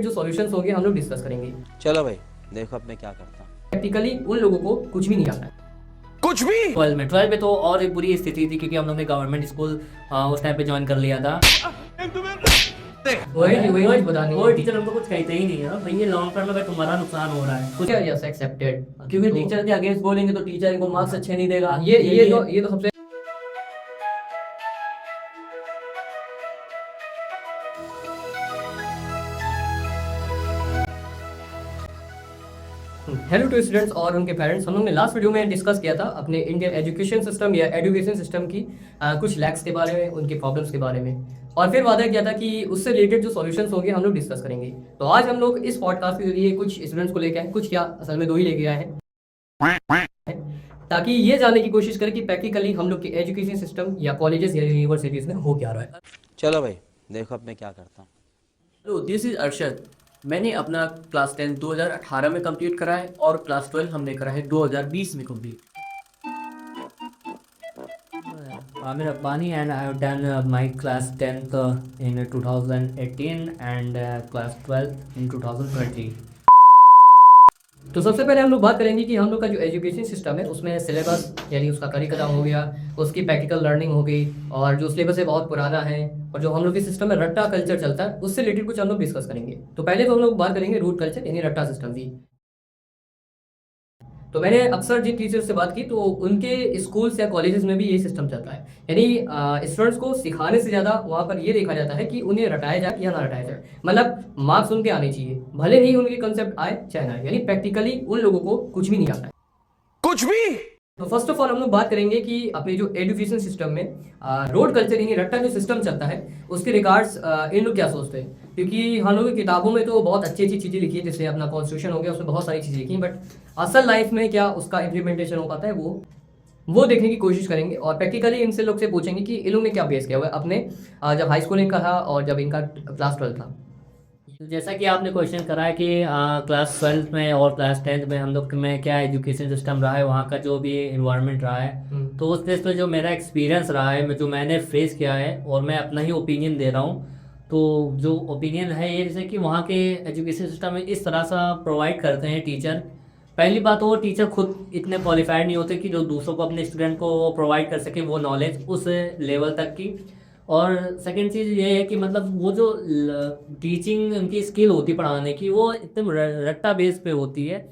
जो सॉल्यूशंस होंगे हम लोग डिस्कस करेंगे। चलो भाई देखो अब मैं क्या करता हूँ। प्रैक्टिकली उन लोगों को कुछ भी नहीं आता है। कुछ भी 12 में तो और एक बुरी स्थिति थी क्योंकि हम लोग ने गवर्नमेंट स्कूल उस टाइम पे ज्वाइन कर लिया था। वही बता वो टीचर हमको कुछ कहते ही नहीं है भैया लॉन्ग टर्म में अगर तुम्हारा नुकसान हो रहा है कुछ, यस एक्सेप्टेड। क्योंकि टीचर के अगेंस्ट बोलेंगे तो टीचर को मार्क्स अच्छे नहीं देगा। ये तो सबसे हेलो टू स्टूडेंट्स और उनके पेरेंट्स। हम लोग ने लास्ट वीडियो में डिस्कस किया था अपने इंडियन एजुकेशन सिस्टम या एजुकेशन सिस्टम की कुछ लैक्स के बारे में, उनके प्रॉब्लम्स के बारे में, और फिर वादा किया था कि उससे रिलेटेड जो सॉल्यूशंस होंगे हम लोग डिस्कस करेंगे। तो आज हम लोग इस पॉडकास्ट के जरिए कुछ स्टूडेंट्स को लेके आए, कुछ क्या असल में दो ही लेके आए हैं, ताकि ये जानने की कोशिश करें कि प्रैक्टिकली हम लोग के एजुकेशन सिस्टम या कॉलेजेस या यूनिवर्सिटीज़ में हो क्या रहा है। चलो भाई देखो अब मैं क्या करता हूँ। Hello this is Arshad. मैंने अपना क्लास 10 2018 में कंप्लीट करा है और क्लास 12 हमने करा है 2020 में complete. Amir Rabbani and I have done my class 10th in 2018 and class 12th in 2020. तो सबसे पहले हम लोग बात करेंगे कि हम लोग का जो एजुकेशन सिस्टम है उसमें सिलेबस यानी उसका करिकुलम हो गया, उसकी प्रैक्टिकल लर्निंग हो गई, और जो सिलेबस है बहुत पुराना है, और जो हम लोग के सिस्टम में रट्टा कल्चर चलता है उससे रिलेटेड कुछ हम लोग डिस्कस करेंगे। तो पहले तो हम लोग बात करेंगे रूट कल्चर यानी रट्टा सिस्टम की। तो मैंने अक्सर जिन टीचर से बात की तो उनके स्कूल्स या कॉलेजेस में भी यही सिस्टम चलता है, यानी स्टूडेंट्स को सिखाने से ज़्यादा वहाँ पर ये देखा जाता है कि उन्हें रटाया जाए या ना रटाया जाए, मतलब मार्क्स उनके आने चाहिए, भले ही उनके कंसेप्ट आए चाहे ना, यानी प्रैक्टिकली उन लोगों को कुछ भी नहीं आता है। कुछ भी तो फर्स्ट ऑफ ऑल हम लोग बात करेंगे कि अपने जो एजुकेशन सिस्टम में रोड कल्चर यानी रट्टा जो सिस्टम चलता है उसके रिगार्ड्स इन लोग क्या सोचते हैं, क्योंकि हम लोग की किताबों में तो बहुत अच्छी अच्छी चीज़ें लिखी है, जैसे अपना कॉन्स्टिट्यूशन हो गया उसमें बहुत सारी चीज़ें लिखी हैं, बट असल लाइफ में क्या उसका इम्प्लीमेंटेशन हो पाता है वो देखने की कोशिश करेंगे, और प्रैक्टिकली इनसे लोग से पूछेंगे कि इन लोगों ने क्या बेस किया हुआ है अपने जब हाई स्कूल इनका था और जब इनका क्लास 12 था। तो जैसा कि आपने क्वेश्चन करा है कि क्लास 12 में और क्लास 10th में हम लोग में क्या एजुकेशन सिस्टम रहा है, वहाँ का जो भी इन्वायरमेंट रहा है, तो उस बेस पर जो मेरा एक्सपीरियंस रहा है, जो मैंने फेस किया है, और मैं अपना ही ओपिनियन दे रहा हूँ। तो जो ओपिनियन है ये जैसे कि वहाँ के एजुकेशन सिस्टम में इस तरह सा प्रोवाइड करते हैं टीचर। पहली बात वो टीचर खुद इतने क्वालिफाइड नहीं होते कि जो दूसरों को अपने स्टूडेंट को प्रोवाइड कर सके वो नॉलेज उस लेवल तक की। और सेकंड चीज़ ये है कि मतलब वो जो टीचिंग उनकी स्किल होती पढ़ाने की वो एकदम रट्टा बेस पे होती है।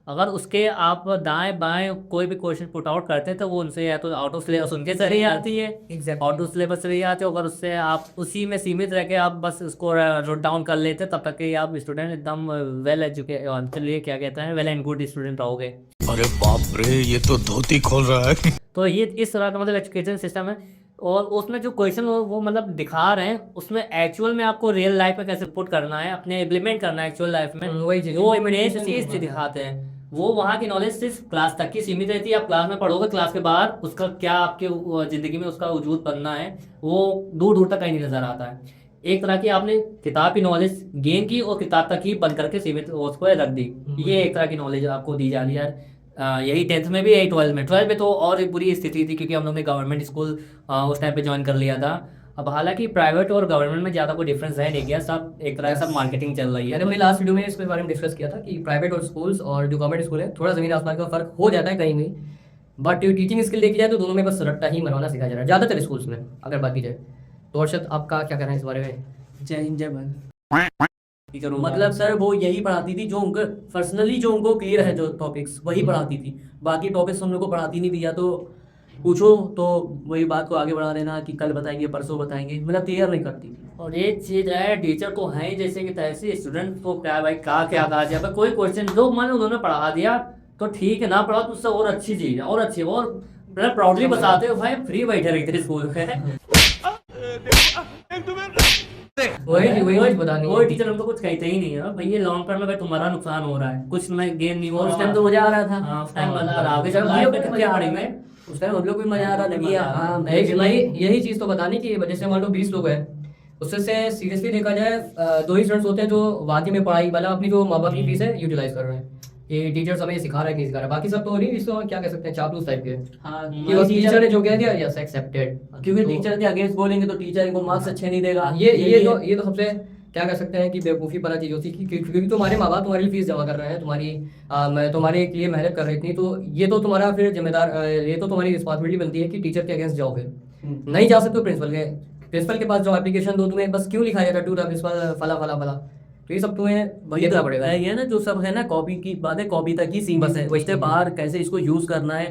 अगर उसके आप दाएं बाएं कोई भी क्वेश्चन पुट आउट करते हैं तो वो उनसे या तो आउट ऑफ सिलेबस उनके चली आती है, आउट ऑफ सिलेबस चली आती है। अगर उससे आप उसी में सीमित रह के आप बस उसको नोट डाउन कर लेते हैं तब तक कि आप स्टूडेंट एकदम वेल एजुकेटेड, चलिए क्या कहते हैं, वेल एंड गुड स्टूडेंट रहोगे। अरे बाप रे ये तो धोती खोल रहा है। तो ये इस तरह का मतलब एजुकेशन सिस्टम है, और उसमें जो क्वेश्चन वो मतलब दिखा रहे हैं उसमें एक्चुअल में आपको रियल लाइफ में कैसे पुट करना है, अपने इम्प्लीमेंट करना है एक्चुअल लाइफ में, वही चीज़ वो इमीडिएट चीज़ दिखाते हैं। वो वहाँ की नॉलेज सिर्फ क्लास तक की सीमित रहती है, आप क्लास में पढ़ोगे, क्लास के बाहर उसका क्या आपके ज़िंदगी में उसका वजूद बनना है वो दूर दूर तक कहीं नहीं नज़र आता है। एक तरह की आपने किताब की नॉलेज गेन की और किताब तक ही बंद करके सीमित उसको रख दी, ये एक तरह की नॉलेज आपको दी जा रही है यार। यही 10th में भी, यही 12 में तो और एक बुरी स्थिति थी क्योंकि हम लोग ने गवर्नमेंट स्कूल उस टाइम पे ज्वाइन कर लिया था। अब हालांकि प्राइवेट और गवर्नमेंट में ज़्यादा कोई डिफरेंस है नहीं गया, सब एक तरह से सब मार्केटिंग चल रही है। मैंने अपने लास्ट वीडियो में इसके बारे में डिस्कस किया था कि प्राइवेट और स्कूल्स और जो गवर्नमेंट स्कूल है थोड़ा ज़मीन आसमान का फर्क हो जाता है कहीं भी, बट टीचिंग स्किल देखी जाए तो दोनों में बस रट्टा ही मरवाना सिखाया जा रहा है ज़्यादातर स्कूल्स में अगर बात की जाए। तो अर्शद आपका क्या कहना है इस बारे में? जय हिंद जय भारत। मतलब सर वो यही पढ़ाती थी जो उनको पर्सनली जो उनको क्लियर है जो टॉपिक्स वही पढ़ाती थी, बाकी टॉपिक्स हम लोग को पढ़ाती नहीं थी, या तो पूछो तो वही बात को आगे बढ़ा देना कि कल बताएंगे परसों बताएंगे, मतलब क्लियर नहीं करती थी। और एक चीज़ है टीचर को है जैसे कि तैसे स्टूडेंट को क्या भाई क्या कहा जाए, कोई क्वेश्चन जो मान लो उन्होंने पढ़ा दिया तो ठीक है, ना पढ़ा तो उससे और अच्छी चीज़ है और अच्छी और प्राउडली बताते हो भाई फ्री बैठे रहते थे स्कूल में। वही बता नहीं, वो टीचर हमको कुछ कहते ही नहीं है भैया लॉन्ग टर्म में अगर तुम्हारा नुकसान हो रहा है कुछ में गेन नहीं हो रहा। उस टाइम तो मजा आ रहा था। हाँ उस टाइम मजा आ रहा आगे है, चलो लाइफ में क्या क्या पढ़ेंगे, पढ़ेंगे उस टाइम हम लोग भी मजा आ रहा लगी। हाँ यही चीज़ तो बताने की वजह से मान लो 20 लोग हैं, उससे से सीरियसली देखा जाए 2 ही स्टूडेंट्स होते हैं जो वाकई में पढ़ाई वाला अपनी जो माँ बाप की फीस है यूटिलाइज कर रहे हैं, ये टीचर्स हमें सिखा रहा है नहीं सिखा रहा है, बाकी सब तो नहीं, इसको क्या कह सकते हैं चापलूस टाइप के। हाँ कि बस टीचर ने जो कह दिया यस एक्सेप्टेड, क्योंकि टीचर के अगेंस्ट बोलेंगे तो टीचर को मार्क्स अच्छे नहीं देगा। ये तो सबसे क्या कर सकते हैं कि बेवकूफ़ी पना चीज़ होती है क्योंकि तुम्हारे माँ बाप तुम्हारे लिए फीस जमा कर रहे हैं, मैं तुम्हारे लिए मेहनत कर रही थी, तो ये तो तुम्हारा फिर ये तो तुम्हारी रिस्पॉन्सिबिलिटी बनती है कि टीचर के अगेंस्ट जाओ। फिर नहीं जा सकते हो प्रिंसिपल के पास जाओ, एप्लीकेशन दो। तुम्हें बस क्यों लिखा जाता है टू द प्रिंसिपल फला फला फला, तो ये सब तुम्हें वही देखना तो पड़ेगा। ये ना जो सब है ना, कॉपी की बात है, कॉपी तक ही सीमित है। वैसे बाहर कैसे इसको यूज करना है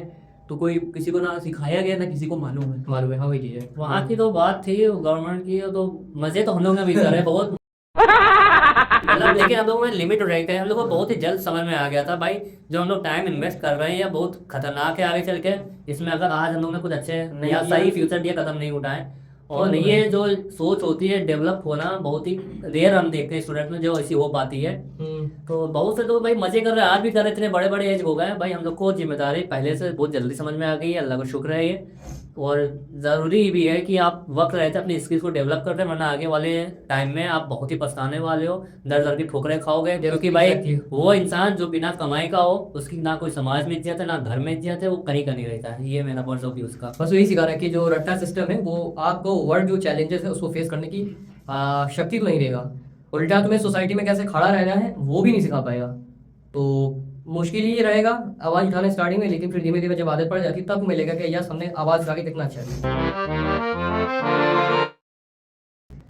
तो कोई किसी को ना सिखाया गया, ना किसी को मालूम है। मालूम है, हाँ वही चीज़ है। वहाँ की तो बात थी गवर्नमेंट की, तो मजे तो हम लोग ने भी करे बहुत मतलब, लेकिन हम लोगों में लिमिट रहते हैं। हम लोग को बहुत ही जल्द समझ में आ गया था भाई, जो हम लोग टाइम इन्वेस्ट कर रहे हैं या बहुत खतरनाक है आगे चल के। इसमें अगर आज हम लोग ने कुछ अच्छे या सही फ्यूचर दिया, कदम नहीं उठाए, और ये जो सोच होती है डेवलप होना बहुत ही रेयर हम देखते हैं स्टूडेंट में जो ऐसी हो पाती है। तो बहुत से तो भाई मजे कर रहे हैं, आज भी कर रहे, इतने बड़े बड़े एज हो गए भाई। हम लोग को जिम्मेदारी पहले से बहुत जल्दी समझ में आ गई है, अल्लाह का शुक्र है ये। और ज़रूरी भी है कि आप वक्त रहते अपनी स्किल्स को डेवलप करते हैं, वरना आगे वाले टाइम में आप बहुत ही पछताने वाले हो, दर दर की ठोकरें खाओगे। क्योंकि भाई वो इंसान जो बिना कमाई का हो, उसकी ना कोई समाज में इज्जत है ना घर में इज्जत है, वो कहीं का नहीं रहता है। ये मेरा पॉइंट ऑफ व्यू उसका। बस यही सिखा रहा है कि जो रट्टा सिस्टम है वो आपको वर्ल्ड जो चैलेंजेस है उसको फेस करने की शक्ति तो नहीं देगा, उल्टा तुम्हें सोसाइटी में कैसे खड़ा रहना है वो भी नहीं सिखा पाएगा। तो मुश्किल ही रहेगा आवाज़ उठाना स्टार्टिंग में, लेकिन फिर धीमे धीमे जब आदत पड़ जाती है तब मिलेगा कि यस हमने आवाज़ उठा के कितना अच्छा है।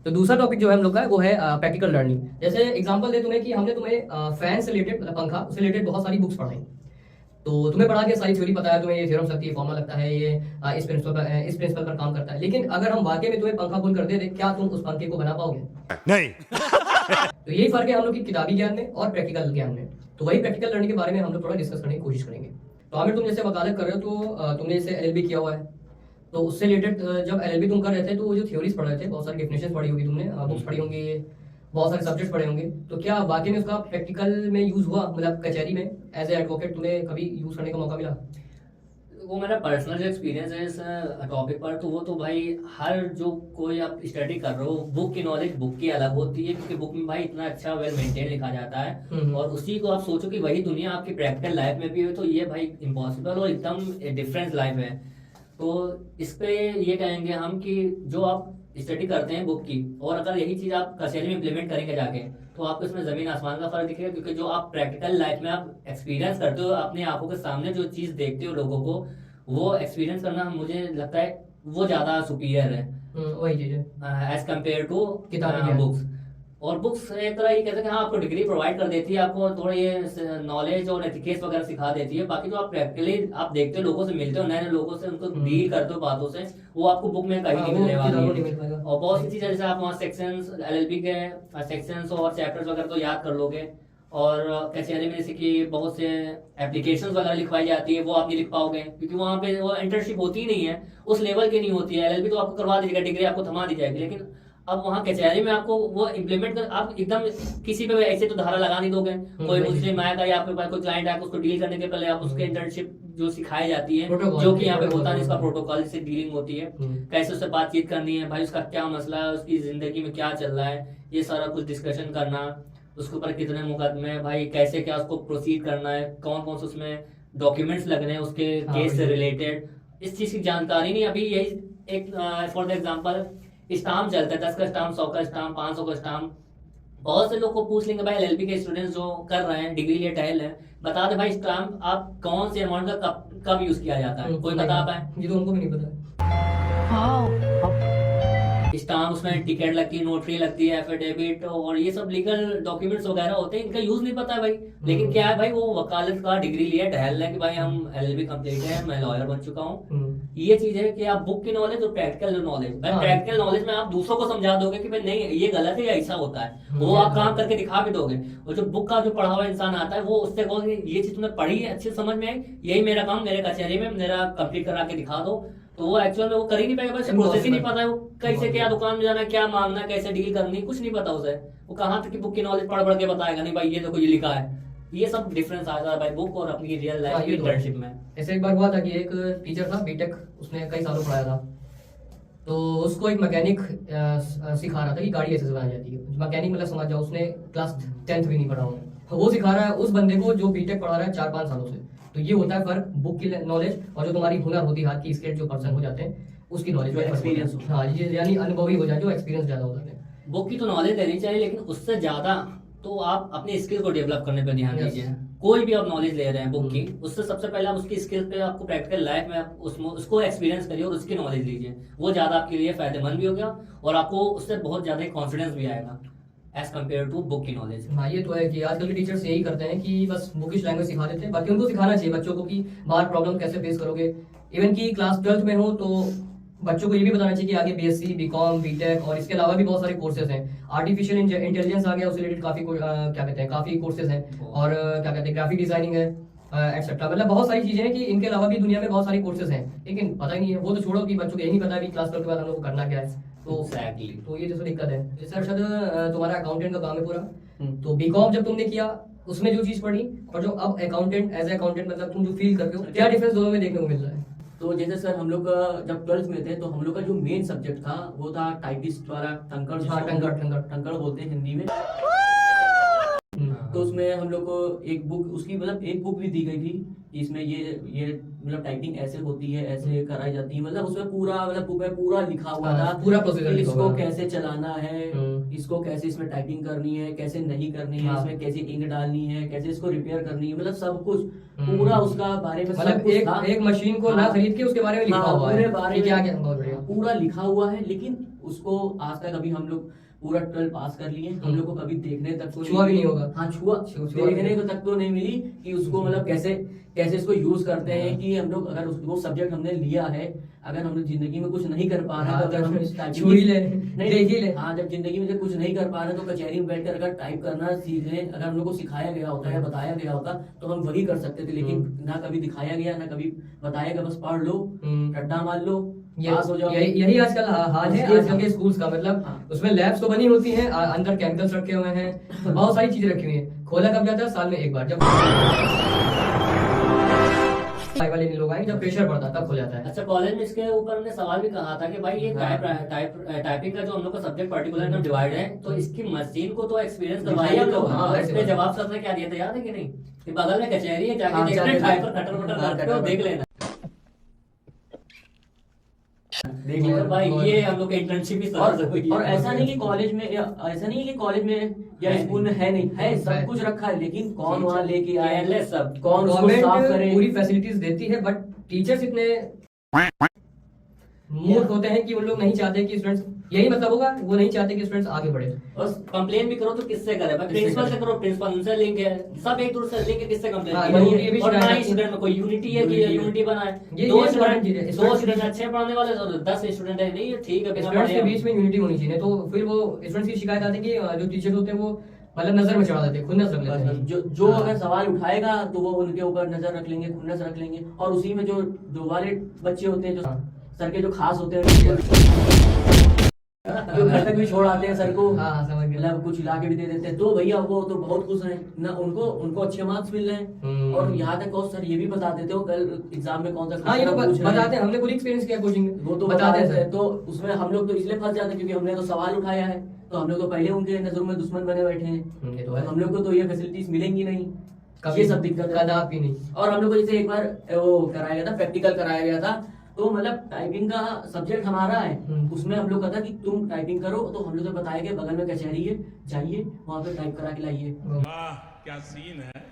तो दूसरा टॉपिक जो है हम लोग का वो है प्रैक्टिकल लर्निंग। जैसे एग्जांपल दे तुम्हें कि हमने तुम्हें फैन से रिलेटेड, मतलब पंखा से रिलेटेड बहुत सारी बुक्स पढ़ाई, तो तुम्हें पढ़ा के सारी थ्योरी पता है, तुम्हें ये थ्योरम लगती है, फॉर्मूला लगता है, ये इस प्रिंसिपल पर काम करता है। लेकिन अगर हम वाकई में तुम्हें पंखा खोल कर दे, क्या तुम उस पंखे को बना पाओगे? नहीं। तो यही फर्क है हम लोग की किताबी ज्ञान में और प्रैक्टिकल ज्ञान में। तो वही प्रैक्टिकल लर्निंग के बारे में हम लोग थोड़ा डिस्कस करने की कोशिश करेंगे। तो आमिर, तुम जैसे वकालत कर रहे हो, तो तुमने जैसे एलएलबी किया हुआ है, तो उससे रिलेटेड जब एलएलबी तुम कर रहे थे तो वो जो थ्योरीज पढ़ रहे थे, बहुत सारी डेफिनेशन पढ़ी होगी तुमने, बुक्स पढ़ी होंगी, बहुत सारे सब्जेक्ट पढ़े होंगे, तो क्या वाकई में उसका प्रैक्टिकल में यूज हुआ? मतलब कचहरी में एज ए एडवोकेट तुम्हें कभी यूज करने का मौका मिला? वो मेरा पर्सनल जो एक्सपीरियंस है इस टॉपिक पर, तो वो तो भाई हर जो कोई आप स्टडी कर रहे हो, बुक की नॉलेज बुक की अलग होती है, क्योंकि बुक में भाई इतना अच्छा वेल मेंटेन लिखा जाता है, और उसी को आप सोचो कि वही दुनिया आपकी प्रैक्टिकल लाइफ में भी हो, तो ये भाई इम्पॉसिबल और एकदम डिफरेंट लाइफ है। तो इस पे ये कहेंगे हम कि जो आप स्टडी करते हैं बुक की, और अगर यही चीज़ आप कचहरी में इम्प्लीमेंट करेंगे जाके, तो आपको इसमें ज़मीन आसमान का फर्क दिखेगा। क्योंकि जो आप प्रैक्टिकल लाइफ में आप एक्सपीरियंस करते हो, अपनी आंखों के सामने जो चीज़ देखते हो लोगों को, वो एक्सपीरियंस करना मुझे लगता है वो ज़्यादा सुपीरियर है वही चीज़ है एज कम्पेयर टू किताबी बुक्स। और बुक्स एक तरह ये कहते हैं कि हाँ आपको डिग्री प्रोवाइड कर देती है, आपको थोड़ा ये नॉलेज और एथिकेट्स वगैरह सिखा देती है। बाकी जो आप प्रैक्टिकली आप देखते हो, लोगों से मिलते हो, नए नए लोगों से उनको डील करते हो बातों से, वो आपको बुक में कहीं नहीं मिलने वाली है। और बहुत सी चीज़ें जैसे आप वहाँ सेक्शंस एलएलबी के सेक्शंस और चैप्टर्स वगैरह तो याद कर लोगे, और कचहरी में जैसे कि बहुत से एप्लीकेशंस वगैरह लिखवाई जाती है, वो आप नहीं लिख पाओगे क्योंकि वहाँ पे वो इंटर्नशिप होती ही नहीं है, उस लेवल की नहीं होती है। एलएलबी तो आपको करवा दीजिएगा, डिग्री आपको थमा दी जाएगी, लेकिन अब वहाँ कचहरी में आपको वो इम्प्लीमेंट कर, आप एकदम किसी पे ऐसे तो धारा लगा नहीं दोगे। कोई मुस्लिम आएगा या आपके पास कोई क्लाइंट आएगा, उसको डील करने के पहले आप उसके इंटर्नशिप जो सिखाई जाती है, जो कि यहाँ पे होता है, इसका प्रोटोकॉल से डीलिंग होती है, कैसे उससे बातचीत करनी है, भाई उसका क्या मसला है, उसकी जिंदगी में क्या चल रहा है, ये सारा कुछ डिस्कशन करना, उसके ऊपर कितने मुकदमे, भाई कैसे क्या उसको प्रोसीड करना है, कौन कौन से उसमें डॉक्यूमेंट्स लगने हैं उसके केस से रिलेटेड, इस चीज़ की जानकारी नहीं। अभी यही एक फॉर द एग्जांपल स्टाम्प चलता है, 10 का स्टाम्प, 100 का स्टाम्प, 500 का स्टाम्प। बहुत से लोग को पूछ लेंगे भाई एलएलबी के स्टूडेंट्स जो कर रहे हैं, डिग्री लिए टहल है, बता दे भाई स्टाम्प आप कौन से अमाउंट का कब यूज किया जाता है, कोई बता पाए? ये तो उनको भी नहीं पता। स्टाम्प, उसमें टिकट लगती है, नोटरी लगती है, एफिडेविट और ये सब लीगल डॉक्यूमेंट्स वगैरह होते हैं, इनका यूज नहीं पता है भाई। लेकिन क्या है भाई, वो वकालत का डिग्री लिया टहल है कि भाई हम एलएलबी कंप्लीट है, मैं लॉयर बन चुका हूँ। ये चीज है कि आप बुक की नॉलेज और प्रैक्टिकल नॉलेज, भाई प्रैक्टिकल नॉलेज में आप दूसरों को समझा दोगे कि भाई नहीं ये गलत है या ऐसा होता है, वो आप काम करके दिखा भी दोगे। और जो बुक का जो पढ़ा हुआ इंसान आता है, वो उससे कहोगे ये चीज तुमने पढ़ी है, अच्छे समझ में आई, यही मेरा काम, मेरे कचहरी में मेरा कंप्लीट करा के दिखा दो, तो वो एक्चुअल में वो कर ही नहीं पाएगा। बस प्रोसेस ही नहीं पता है, वो कैसे क्या दुकान में जाना, क्या मांगना, कैसे डील करनी, कुछ नहीं पता उसे। वो कहाँ तक की बुक की नॉलेज पढ़ के बताएगा, नहीं भाई ये देखो ये लिखा है। ये सब डिफरेंस आ जाता है भाई बुक और अपनी रियल लाइफ की इंटर्नशिप में। ऐसे एक बार हुआ था कि एक टीचर था बीटेक, उसने कई सालों पढ़ाया था, तो उसको एक मैकेनिक सिखा रहा था कि गाड़ी ऐसे चलाई जाती है। मैकेनिक मतलब समझ जाओ, उसने क्लास 10th भी नहीं पढ़ा हो, वो सिखा रहा है उस बंदे को जो बीटेक पढ़ा रहा है 4-5 सालों से। तो ये होता है फर्क, बुक की नॉलेज और जो तुम्हारी हुनर होती है, हाथ की स्किल जो पर्सन हो जाते हैं उसकी नॉलेज, जो एक्सपीरियंस। हाँ, ये यानी अनुभवी हो जाए, जो एक्सपीरियंस ज़्यादा हो जाते हैं। बुक की तो नॉलेज लेनी चाहिए, लेकिन उससे ज्यादा तो आप अपनी स्किल को डेवलप करने पे ध्यान Yes. दीजिए। कोई भी आप नॉलेज ले रहे हैं बुक की, उससे सबसे पहले आप उसकी स्किल पे, आपको प्रैक्टिकल लाइफ में आप उसमें उसको एक्सपीरियंस करिए और उसकी नॉलेज लीजिए। वो ज्यादा आपके लिए फायदेमंद भी होगा और आपको उससे बहुत ज्यादा कॉन्फिडेंस भी आएगा एज कम्पेयर टू बुक की नॉलेज। हाँ, ये तो है कि आजकल के टीचर्स यही करते हैं कि बस बुकिश लैंग्वेज सिखा देते हैं, बाकी उनको सिखाना चाहिए बच्चों को कि बाहर प्रॉब्लम कैसे फेस करोगे। इवन कि क्लास 12th में हो तो बच्चों को ये भी बताना चाहिए कि आगे बीएससी, बीकॉम, बीटेक और इसके अलावा भी बहुत सारे कोर्सेज हैं। आर्टिफिशियल इंटेलिजेंस आ गया, उससे रिलेटेड काफी क्या कहते हैं, काफी कोर्सेज हैं। और क्या कहते हैं, ग्राफिक डिजाइनिंग है एक्सेट्रा, मतलब बहुत सारी चीजें हैं कि इनके अलावा भी दुनिया में बहुत सारी कोर्सेज हैं, लेकिन पता ही नहीं है। वो तो छोड़ो कि बच्चों को यही नहीं पता कि क्लास 12 के बाद हम लोग को करना क्या है। तो Exactly. तो ये तो दिक्कत है। जैसे अरशद, तुम्हारा अकाउंटेंट का काम है पूरा, तो बीकॉम जब तुमने किया उसमें जो चीज पढ़ी और जो अब अकाउंटेंट एज अकाउंटेंट मतलब तुम जो फील करते हो, क्या डिफरेंस दोनों में देखने को मिल रहा है? तो जैसे सर हम लोग का जब 12th में थे तो हम लोग का जो मेन सब्जेक्ट था वो था टाइपिस्ट वाला, टंकर, जिसको हाँ, टंकर। टंकर बोलते हैं हिंदी में। तो उसमें हम लोग को एक बुक, उसकी मतलब एक बुक भी दी गई थी कि इसमें ये मतलब टाइपिंग ऐसे होती है, ऐसे कराई जाती है, मतलब उसमें पूरा मतलब बुक में पूरा लिखा हुआ हाँ, था पूरा प्रोसीजर कि लिखा इसको हुआ है। कैसे चलाना है, इसको कैसे इसमें टाइपिंग करनी है, कैसे नहीं करनी है, हाँ। इसमें कैसे इंक डालनी है, कैसे इसको रिपेयर करनी है, मतलब सब कुछ पूरा उसका बारे में सब मतलब कुछ एक था। एक मशीन को ना हाँ। खरीद के उसके बारे में लिखा हाँ, हुआ पूरे है बारे कि में क्या क्या, बहुत बढ़िया। पूरा लिखा हुआ है, लेकिन उसको आज तक अभी हम लोग पूरा 12 पास कर लिए, हम लोग को कभी देखने तक तो छुआ भी नहीं होगा। हाँ, छुआ देखने को तक तो नहीं मिली कि उसको मतलब कैसे कैसे इसको यूज करते हैं। कि हम लोग अगर वो सब्जेक्ट हमने लिया है, अगर हम लोग जिंदगी में कुछ नहीं कर पा रहे हैं, तो अगर हम इस typing छू ही ले, नहीं, देख ही ले। हाँ, जब जिंदगी में जब कुछ नहीं कर पा रहे हैं तो कचहरी में बैठकर अगर टाइप करना सीख लें, अगर हम लोग को सिखाया गया होता है, बताया गया होता, तो हम वही कर सकते थे, लेकिन ना कभी दिखाया गया, ना कभी बताया गया। बस पढ़ लो, रट्टा मार लो, पास हो जाओ। यही आजकल हाल है आजकल के स्कूल्स का। मतलब हाँ। उसमें लैब्स तो बनी होती हैं, अंदर केमिकल्स रखे हुए हैं, बहुत सारी चीजें रखी हुई हैं। खोला कब जाता है? साल में एक बार, जब वाले लोग आएंगे, जब प्रेशर बढ़ता है तब खोल जाता है। अच्छा, कॉलेज में इसके ऊपर हमने सवाल भी कहा था कि भाई ये टाइपिंग का जो हम लोग का सब्जेक्ट पर्टिकुलर में डिवाइड है, तो इसकी मशीन को तो एक्सपीरियंस करवाइए हम लोग। हाँ, इस पे जवाब सर ने क्या दिया था याद है कि नहीं? कि बगल में कचहरी है, हाँ, जाके देखना, जाके टाइप पर कटर वटर करके और देख लेना। तो भाई ये हम लोग का इंटर्नशिप ही और ऐसा नहीं कि कॉलेज में ऐसा नहीं है कि कॉलेज में या स्कूल में है, नहीं है, सब कुछ रखा है, लेकिन कौन वहाँ लेके आए, Careless सब। कौन उसको साफ गवर्नमेंट करे। पूरी फैसिलिटीज देती है, बट टीचर्स इतने मूर्ख होते हैं कि उन लोग नहीं चाहते कि स्टूडेंट्स, यही मतलब होगा, वो नहीं चाहते कि स्टूडेंट्स आगे बढ़े। और कंप्लेन भी करो तो किससे करे भाई? प्रिंसिपल से करो, प्रिंसिपल उनसे लिंक है, सब एक दूसरे से लिंक है, किससे कंप्लेन हाँ, की? ये भी और ना शिकायत ही आती है। स्टूडेंट में कोई यूनिटी है कि यूनिटी बनाए। ये दो important चीज़ है। स्टूडेंट अच्छे पढ़ाने वाले तो 10 स्टूडेंट है, नहीं ठीक है, बिना स्टूडेंट्स के पढ़े बीच में यूनिटी होनी चाहिए, तो फिर वो स्टूडेंट्स की शिकायत आती है कि जो टीचर्स होते हैं वो मतलब नजर में चढ़ा देते हैं, खुन्नस रख लेते हैं। जो हाँ। अगर सवाल उठाएगा तो वो उनके ऊपर नजर रख लेंगे, खुन्नस रख लेंगे, और उसी में जो वाले बच्चे होते हैं, जो हाँ। सर के जो खास होते हैं, जो घर तक भी छोड़ आते हैं सर को, हाँ, समझ गया। मतलब कुछ ला के भी दे देते हैं, तो भैया वो तो बहुत खुश हैं ना, उनको अच्छे मार्क्स मिल रहे हैं। और यहाँ तक सर ये भी बता देते हो कल एग्जाम में कौन सा हाँ, ये तो question पूछ रहे हैं। बताते हैं, हमने खुद एक्सपीरियंस किया कोचिंग में, वो तो बताते हैं हैं। सर। तो उसमें हम लोग तो इसलिए फंस जाते हैं क्योंकि हमने तो सवाल उठाया है, तो हम लोग तो पहले उनके नजरों में दुश्मन बने बैठे हैं, ये तो है। हम लोग को तो ये फैसिलिटीज मिलेंगी नहीं, कभी ये सब दिक्कत है। कदापि नहीं। और हम लोग को जैसे एक बार वो कराया गया था, प्रैक्टिकल कराया गया था, तो मतलब टाइपिंग का सब्जेक्ट हमारा है, उसमें हम लोग का था कि तुम टाइपिंग करो, तो हम लोग को बताया गया बगल में कचहरी है, जाइए वहाँ पे टाइप करा के लाइए। वाह क्या सीन है।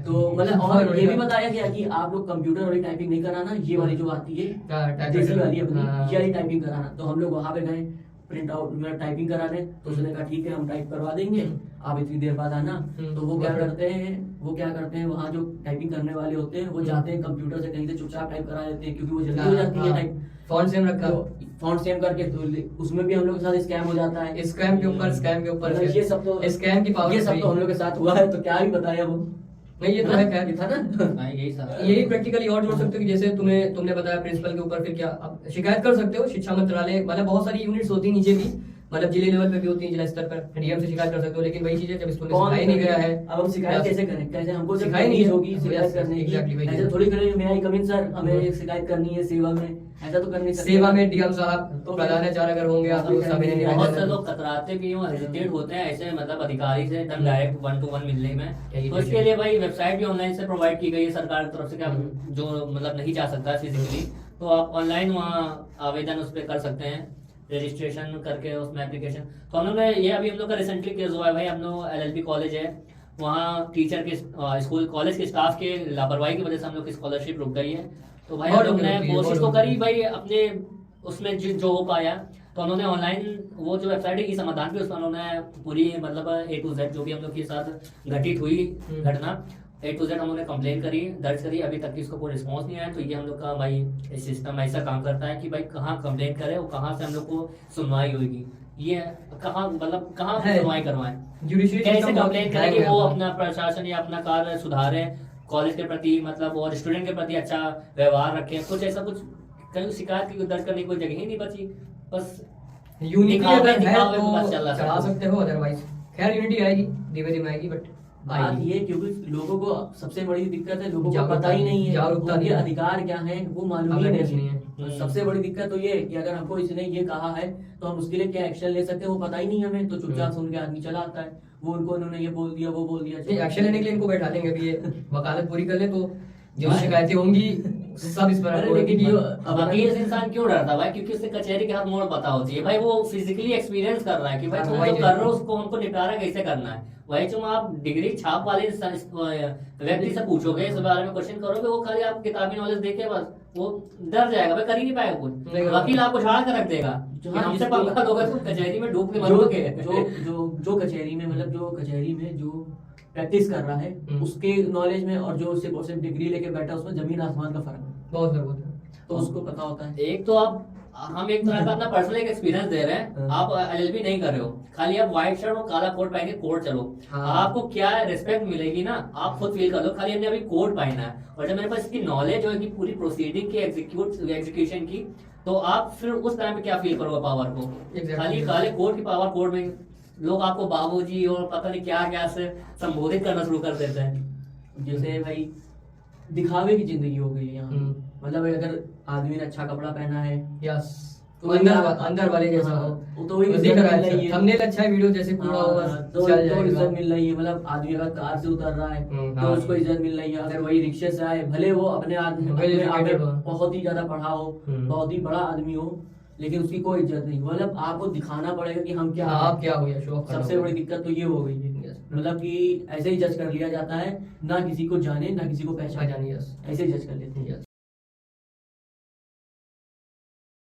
तो मतलब और ये भी बताया गया कि आप लोग कंप्यूटर वाली टाइपिंग नहीं कराना, ये वाली जो आती है देसी वाली अपनी, ये वाली टाइपिंग कराना। तो हम लोग वहाँ पे गए प्रिंट आउट में टाइपिंग कराने, तो उसने कहा ठीक है हम टाइप करवा देंगे, आप इतनी देर बाद आना। तो वो क्या करते हैं वहाँ जो टाइपिंग करने वाले होते हैं वो जाते हैं कंप्यूटर से कहीं से चुपचाप टाइप करा देते हैं, क्योंकि वो जल्दी हो जाती है टाइप, फॉन्ट सेम रखा, फॉन्ट सेम करके, तो उसमें भी हम लोग के साथ स्कैम हो जाता है। स्कैम के ऊपर स्कैम के ऊपर मतलब ये सब तो स्कैम की पावर ये सब तो हम लोग के साथ हुआ है, तो क्या ही बताया वो। नहीं, ये तो है खैर। ये था ना। हाँ, यही सब। यही प्रैक्टिकली और जोड़ सकते हो कि जैसे तुमने बताया प्रिंसिपल के ऊपर, फिर क्या अब शिकायत कर सकते हो शिक्षा मंत्रालय, मतलब बहुत सारी यूनिट्स होती है नीचे भी, मतलब जिले लेवल पे भी होती है, जिला स्तर पर डीएम से शिकायत कर सकते हो। लेकिन वही चीजें जब स्कूल में सिखाई नहीं गया है, अब हम शिकायत कैसे करें? कैसे हमको सिखाई सिखाई नहीं नहीं है। होगी शिकायत Yes, करने exactly, की, वही ऐसे है। थोड़ी करें मैं आई कमिंग सर, हमें शिकायत करनी है सेवा में, ऐसा तो कर नहीं सकते। सेवा में डीएम साहब तो प्रधानाचार्य अगर होंगे आप लोग सभी ने बहुत से लोग कतराते भी हैं, हेजिटेट होते हैं ऐसे मतलब अधिकारी से एकदम डायरेक्ट 1-to-1 मिलने में। यही तो इसके लिए भाई वेबसाइट भी ऑनलाइन से प्रोवाइड की गई है सरकार की तरफ से, क्या जो मतलब नहीं जा सकता फिजिकली, तो आप ऑनलाइन वहाँ आवेदन उस पर कर सकते हैं। रजिस्ट्रेशन करके उसमें एप्लीकेशन। तो हम लोग ने ये अभी हम लोग का रिसेंटली केस हुआ है भाई। हम लोग LLB कॉलेज है, वहाँ टीचर के स्कूल कॉलेज के स्टाफ के लापरवाही की वजह से हम लोग की स्कॉलरशिप रुक गई है। तो भाई हम लोग ने कोशिश तो करी भाई अपने उसमें जो हो पाया। तो उन्होंने ऑनलाइन वो जो वेबसाइट है की समाधान भी उसमें उन्होंने पूरी मतलब A to Z जो भी हम लोग के साथ घटित हुई घटना A to Z उन्होंने कंप्लेन करी, दर्ज करी, अभी तक इसको कोई रिस्पॉन्स नहीं आया। तो ये हम लोग का भाई सिस्टम ऐसा काम करता है कि भाई कहाँ कंप्लेन करें और कहाँ से हम लोग को सुनवाई होगी, ये कहाँ मतलब कहाँ सुनवाई करवाएं, कैसे कंप्लेन करें कि वो अपना प्रशासन या अपना कार्य सुधारें, कॉलेज के प्रति मतलब और स्टूडेंट के प्रति अच्छा व्यवहार रखें। कुछ ऐसा कुछ कहीं शिकायत की दर्ज करने की कोई जगह ही नहीं बची। बस यूनिटी दिखावे अगर है दिखावे तो में बस चल रहा चला सब। सकते हो, अदरवाइज खैर यूनिटी आएगी, धीरे धीरे आएगी, बट बात ये क्योंकि लोगों को सबसे बड़ी दिक्कत है, लोगों को जागरूकता पता ही नहीं है जागरूकता उनके नहीं है। अधिकार क्या है, वो मालूम ही Awareness नहीं नहीं है। है। तो सबसे बड़ी दिक्कत तो ये है कि अगर हमको इसने ये कहा है तो हम उसके लिए क्या एक्शन ले सकते हैं वो पता ही नहीं हमें। तो चुपचाप सुन के आदमी चला आता है, वो उनको उन्होंने ये बोल दिया वो बोल दिया। नहीं, एक्शन लेने के लिए इनको बैठा देंगे। अभी ये वकालत पूरी कर ले तो जो शिकायतें होंगी सब इस पर अरे आपको लेकिन होगी। अब वकील से इंसान क्यों डरता है भाई? क्योंकि उससे कचहरी के हाथ मोड़ पता होती है भाई, वो फिजिकली एक्सपीरियंस कर रहा है कि भाई तुम वही जो चीज़। कर रहे हो उसको हमको निपटारा कैसे करना है। वही तुम आप डिग्री छाप वाले व्यक्ति से पूछोगे इस बारे में क्वेश्चन करोगे, वो खाली आप किताबी नॉलेज देके बस वो डर जाएगा भाई, कर ही नहीं पाएगा कुछ। नहीं, वकील आपको झाड़ कर रख देगा कि हाँ, हमसे जिसको- पंगा दोगे तुम कचहरी में डूब के जो मरोगे। जो कचहरी में मतलब जो कचहरी में जो प्रैक्टिस कर रहा है उसके नॉलेज में और जो सिर्फ डिग्री लेके बैठा है उसमें जमीन आसमान का फर्क है। बहुत बहुत तो उसको पता होता है। एक तो आप हम एक तरह का अपना पर्सनल एक एक्सपीरियंस दे रहे हैं, आप LLB नहीं कर रहे हो, खाली आप व्हाइट शर्ट और काला कोट पहन के कोर्ट चलो, हाँ। आपको क्या रिस्पेक्ट मिलेगी ना आप खुद फील कर लो। खाली हमने अभी कोट पहना है और जब मेरे पास इसकी नॉलेज होगी पूरी प्रोसीडिंग की एग्जीक्यूशन की, तो आप फिर उस टाइम पे क्या फील करोगे पावर को। Exactly. खाली काले कोट की पावर, कोर्ट में लोग आपको बाबूजी और पता नहीं क्या क्या से संबोधित करना शुरू कर देते हैं। जैसे भाई दिखावे की जिंदगी हो गई है यहाँ। मतलब अगर आदमी ने अच्छा कपड़ा पहना है यस, तो अंदर वाले जैसा हो, वो तो वही दिख इज्जत रहा मिल रही है, है। थंबनेल अच्छा है, वीडियो जैसे पूरा होगा तो चल तो इज्जत जाएगा। मिल रही है। मतलब आदमी अगर कार से उतर रहा है तो हाँ। उसको इज्जत मिल रही है। अगर वही रिक्शे से आए, भले वो अपने आदमी Well अपने आप में educated हो। बहुत ही ज्यादा पढ़ा हो, बहुत ही बड़ा आदमी हो, लेकिन उसकी कोई इज्जत नहीं। मतलब आपको दिखाना पड़ेगा कि हम क्या हाँ, हैं। आप क्या हो गया शो ऑफ सबसे बड़ी दिक्कत तो ये हो गई है। Yes. मतलब कि ऐसे ही जज कर लिया जाता है, ना किसी को जाने ना किसी को पहचाने, जानिए। यस ऐसे जज कर लेते हैं। यस